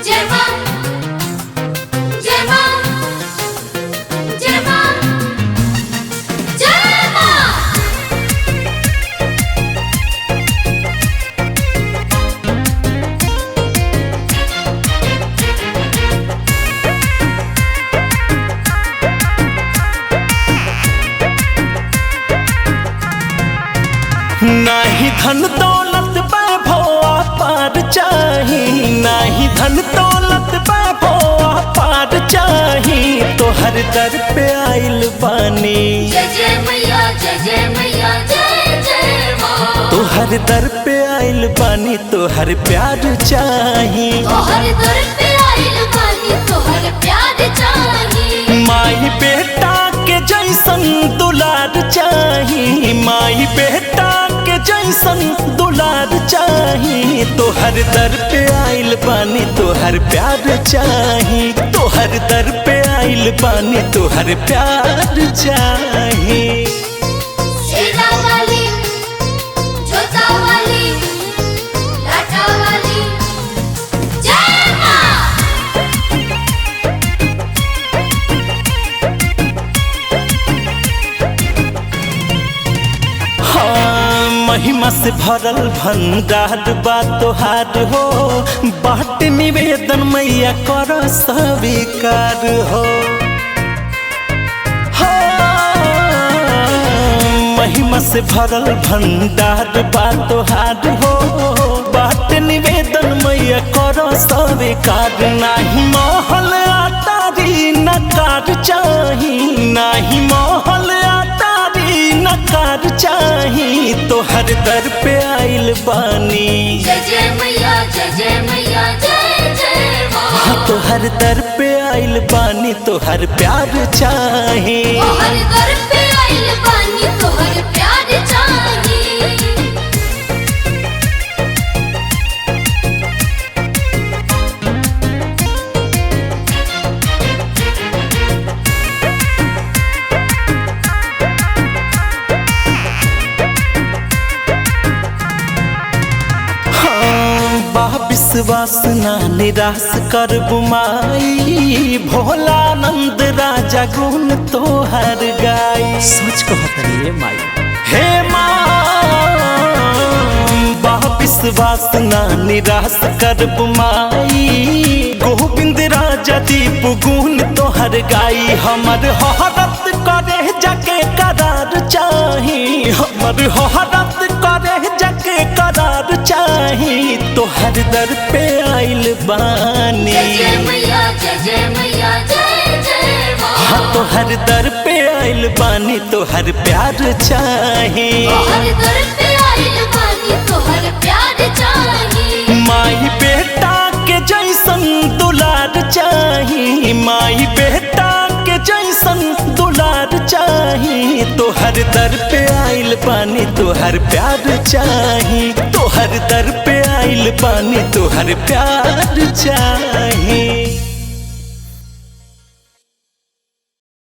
जय मां जय मां जय मां जय मां। नाही धन दौलत वैभव पार चाही, नाही धन दौलत वैभव पार चाही, तोहर दर पे आइल बानी। जय जय मैया जय जय मैया जय जय मां। तोहर दर पे आइल बानी, तोहर प्यार चाही। तोहर दर पे आइल बानी, तोहर प्यार चाही। माई बेटा के जैसन दुलार चाही, माई बेटा के जैसन दुलार चाही, तोहर दर पे आइल बानी, तोहर प्यार चाही। तोहर दर पे आइल बानी, तोहर प्यार चाही। शेरा वाली जोता वाली लाटा वाली जय मां। हाँ, महिमा से भरल भंडार बा तोहार हो, बाट निवेदन मैया कर स्वीकार हो। हाँ, महिमा से भरल भंडार बा तोहार हो, बाट निवेदन मैया कर स्वीकार। नाही महल अटारी नकार चाही, नाही महल अटारी नकार चाही, तोहर दर पे आइल बानी। जय जय मैया जय जय मैया जय जय हाँ, मां। तोहर दर पे आइल बानी, तोहर प्यार चाही। तोहर दर पे आइल बानी, तोहर प्यार चाही। विश्वास ना निराश कर बुमाई, भोलानंद राजा गुण तोहर गाई। सोच को हतरिए माई। हे माँ बा विश्वास ना निराश कर बुमाई, गोविंद राजा दीप गुण तोहर गाई। हमर हरत करे जाके करार चाही, हमर हरत करे जाके करार चाही, तोहर दर पे आइल बानी। जय जय मैया जय जय मैया जय जय मां। हाँ, तोहर दर पे आइल बानी, तोहर प्यार चाही। तोहर दर पे आइल बानी, तोहर प्यार चाही। माई बेटा के जैसन दुलार चाही, माई बेटा के जैसन दुलार चाही, तोहर दर पे आइल बानी, तोहर प्यार चाही। तोहर दर पे आइल बानी, तोहर प्यार चाही।